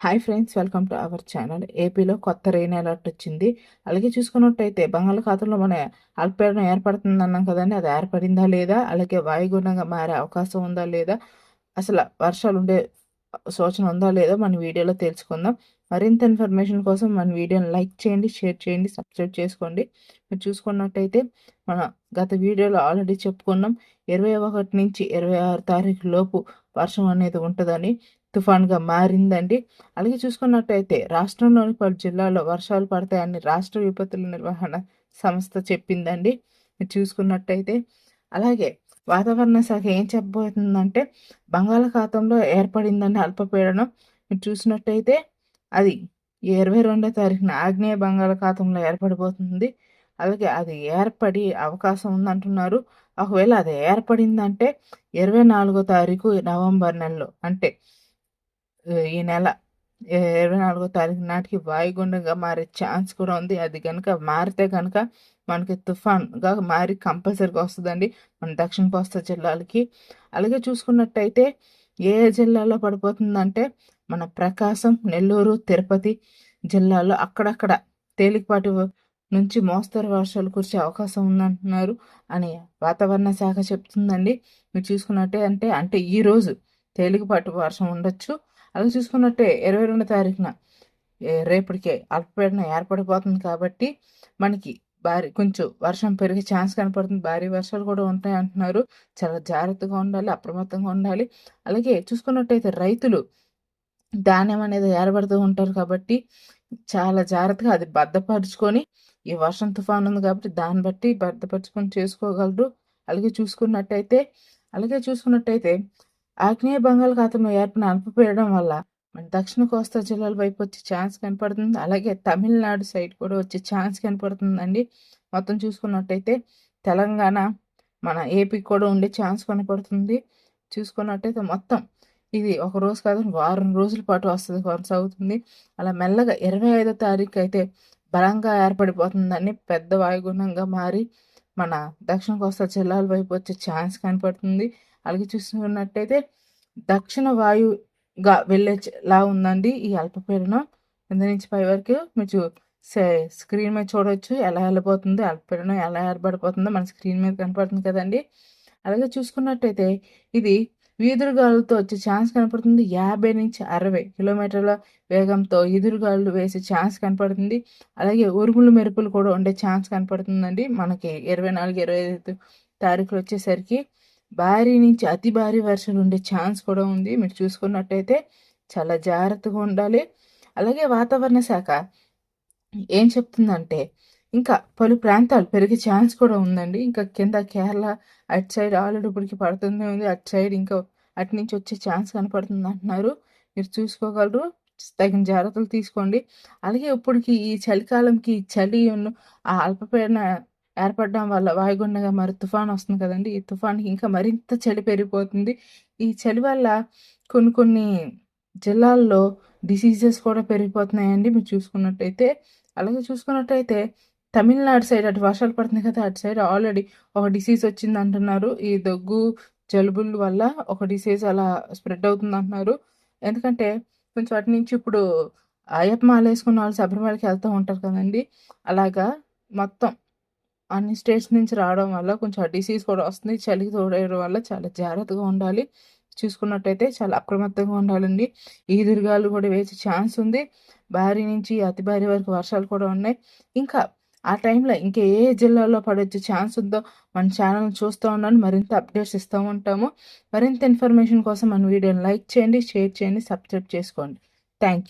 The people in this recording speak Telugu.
Hi friends, welcome to our channel. ఏపీలో కొత్త రెయిన్ అలర్ట్ వచ్చింది. అలాగే చూసుకున్నట్టయితే బంగాళాఖాతంలో మన అల్పపీడనం ఏర్పడుతుంది అన్నాం కదండి, అది ఏర్పడిందా లేదా, అలాగే వాయుగుండంగా మారే అవకాశం ఉందా లేదా, అసలు వర్షాలు ఉండే సూచన ఉందా లేదా మన వీడియోలో తెలుసుకుందాం. మరింత ఇన్ఫర్మేషన్ కోసం మన వీడియోని లైక్ చేయండి, షేర్ చేయండి, సబ్స్క్రైబ్ చేసుకోండి. మీరు చూసుకున్నట్టయితే మన గత వీడియోలో ఆల్రెడీ చెప్పుకున్నాం, 21 నుంచి 26 తారీఖు లోపు వర్షం అనేది ఉంటుందని, తుఫాన్గా మారిందండి. అలాగే చూసుకున్నట్టయితే రాష్ట్రంలోని పలు జిల్లాల్లో వర్షాలు పడతాయని రాష్ట్ర విపత్తుల నిర్వహణ సంస్థ చెప్పిందండి. మీరు చూసుకున్నట్టయితే అలాగే వాతావరణ శాఖ ఏం చెప్పబోతుందంటే, బంగాళాఖాతంలో ఏర్పడిందని అల్పపీడనం మీరు చూసినట్టయితే అది 22వ తారీఖున ఆగ్నేయ బంగాళాఖాతంలో ఏర్పడిపోతుంది. అలాగే అది ఏర్పడి అవకాశం ఉందంటున్నారు. ఒకవేళ అది ఏర్పడిందంటే 24వ తారీఖు నవంబర్ నెలలో, అంటే ఈ నెల 24వ తారీఖు నాటికి వాయుగుండంగా మారే ఛాన్స్ కూడా ఉంది. అది కనుక మారితే కనుక మనకి తుఫాన్గా మారి కంపల్సరీగా వస్తుందండి మన దక్షిణ కోస్తా జిల్లాలకి. అలాగే చూసుకున్నట్టయితే ఏ ఏ జిల్లాలో పడిపోతుందంటే, మన ప్రకాశం, నెల్లూరు, తిరుపతి జిల్లాలో అక్కడక్కడ తేలికపాటి నుంచి మోస్తరు వర్షాలు కురిసే అవకాశం ఉందంటున్నారు అని వాతావరణ శాఖ చెప్తుందండి. మీరు చూసుకున్నట్టే అంటే ఈరోజు తేలికపాటి వర్షం ఉండొచ్చు. అలా చూసుకున్నట్టే 22వ తారీఖున రేపటికే అల్పపీడనం ఏర్పడిపోతుంది కాబట్టి మనకి కొంచెం వర్షం పెరిగే ఛాన్స్ కనపడుతుంది. భారీ వర్షాలు కూడా ఉంటాయి అంటున్నారు. చాలా జాగ్రత్తగా ఉండాలి, అప్రమత్తంగా ఉండాలి. అలాగే చూసుకున్నట్టయితే రైతులు ధాన్యం అనేది ఏర్పడుతూ ఉంటారు కాబట్టి చాలా జాగ్రత్తగా అది భద్రపరుచుకొని, ఈ వర్షం తుఫాను ఉంది కాబట్టి దాన్ని బట్టి భద్రపరుచుకొని చేసుకోగలరు. అలాగే చూసుకున్నట్టయితే ఆగ్నేయ బంగాళాఖాతంలో ఏర్పడిన అల్పపీడనం వల్ల మన దక్షిణ కోస్తా జిల్లాల వైపు వచ్చే ఛాన్స్ కనపడుతుంది. అలాగే తమిళనాడు సైడ్ కూడా వచ్చే ఛాన్స్ కనపడుతుందండి. మొత్తం చూసుకున్నట్టయితే తెలంగాణ, మన ఏపీకి కూడా ఉండే ఛాన్స్ కనపడుతుంది. చూసుకున్నట్టయితే మొత్తం ఇది ఒక రోజు కాదు, వారం రోజుల పాటు కొనసాగుతుంది. అలా మెల్లగా 25వ తారీఖు అయితే బలంగా ఏర్పడిపోతుందని, పెద్ద వాయుగుండంగా మారి మన దక్షిణ కోస్తా జిల్లాల వైపు వచ్చే ఛాన్స్ కనపడుతుంది. అలాగే చూసుకున్నట్టయితే దక్షిణ వాయుగా వెళ్ళేలా ఉందండి ఈ అల్పపీడనం. కింద నుంచి పై వరకు మీరు స్క్రీన్ మీద చూడవచ్చు ఎలా వెళ్ళిపోతుంది, అల్పపీడనం ఎలా ఏర్పడిపోతుందో మన స్క్రీన్ మీద కనపడుతుంది కదండి. అలాగే చూసుకున్నట్టయితే ఇది ఈదురుగాలులతో వచ్చే ఛాన్స్ కనపడుతుంది. 50 నుంచి 60 కిలోమీటర్ల వేగంతో ఈదురుగాలులు వేసే ఛాన్స్ కనపడుతుంది. అలాగే ఉరుములు మెరుపులు కూడా ఉండే ఛాన్స్ కనపడుతుందండి మనకి 24, 25 తారీఖులు వచ్చేసరికి. భారీ నుంచి అతి భారీ వర్షాలు ఉండే ఛాన్స్ కూడా ఉంది. మీరు చూసుకున్నట్టయితే చాలా జాగ్రత్తగా ఉండాలి. అలాగే వాతావరణ శాఖ ఏం చెప్తుందంటే, ఇంకా పలు ప్రాంతాలు పెరిగే ఛాన్స్ కూడా ఉందండి. ఇంకా కింద కేరళ అటు సైడ్ ఆల్రెడీ ఇప్పటికి పడుతూనే ఉంది. అటు సైడ్ ఇంకా అటు నుంచి వచ్చే ఛాన్స్ కనపడుతుంది అంటున్నారు. మీరు చూసుకోగలరు, తగిన జాగ్రత్తలు తీసుకోండి. అలాగే ఇప్పటికి ఈ చలికాలంకి చలి ఆ అల్పపీడన ఏర్పడడం వల్ల వాయుగుండంగా మరి తుఫాన్ వస్తుంది కదండి. ఈ తుఫాన్కి ఇంకా మరింత చలి పెరిగిపోతుంది. ఈ చలి వల్ల కొన్ని కొన్ని జిల్లాల్లో డిసీజెస్ కూడా పెరిగిపోతున్నాయండి మీరు చూసుకున్నట్టయితే. అలాగే చూసుకున్నట్టయితే తమిళనాడు సైడ్ అటు వర్షాలు పడుతున్నాయి కదా, అటు సైడ్ ఆల్రెడీ ఒక డిసీజ్ వచ్చింది అంటున్నారు. ఈ దగ్గు, జలుబుల వల్ల ఒక డిసీజ్ అలా స్ప్రెడ్ అవుతుంది అంటున్నారు. ఎందుకంటే కొంచెం అటు నుంచి ఇప్పుడు అయ్యప్ప మాల వేసుకున్న వాళ్ళు శబరిమలకి వెళ్తూ ఉంటారు కదండి. అలాగా మొత్తం అన్ని స్టేట్స్ నుంచి రావడం వల్ల కొంచెం ఆ డిసీజ్ కూడా వస్తుంది. చలికి తోడేయడం వల్ల చాలా జాగ్రత్తగా ఉండాలి. చూసుకున్నట్టయితే చాలా అప్రమత్తంగా ఉండాలండి. ఈదురుగాలు కూడా వేసే ఛాన్స్ ఉంది. భారీ నుంచి అతి భారీ వరకు వర్షాలు కూడా ఉన్నాయి. ఇంకా ఆ టైంలో ఇంకా ఏ జిల్లాలో పడొచ్చే ఛాన్స్ ఉందో మన ఛానల్ని చూస్తూ ఉండండి. మరింత అప్డేట్స్ ఇస్తూ ఉంటాము. మరింత ఇన్ఫర్మేషన్ కోసం మన వీడియోని లైక్ చేయండి, షేర్ చేయండి, సబ్స్క్రైబ్ చేసుకోండి. Thank you.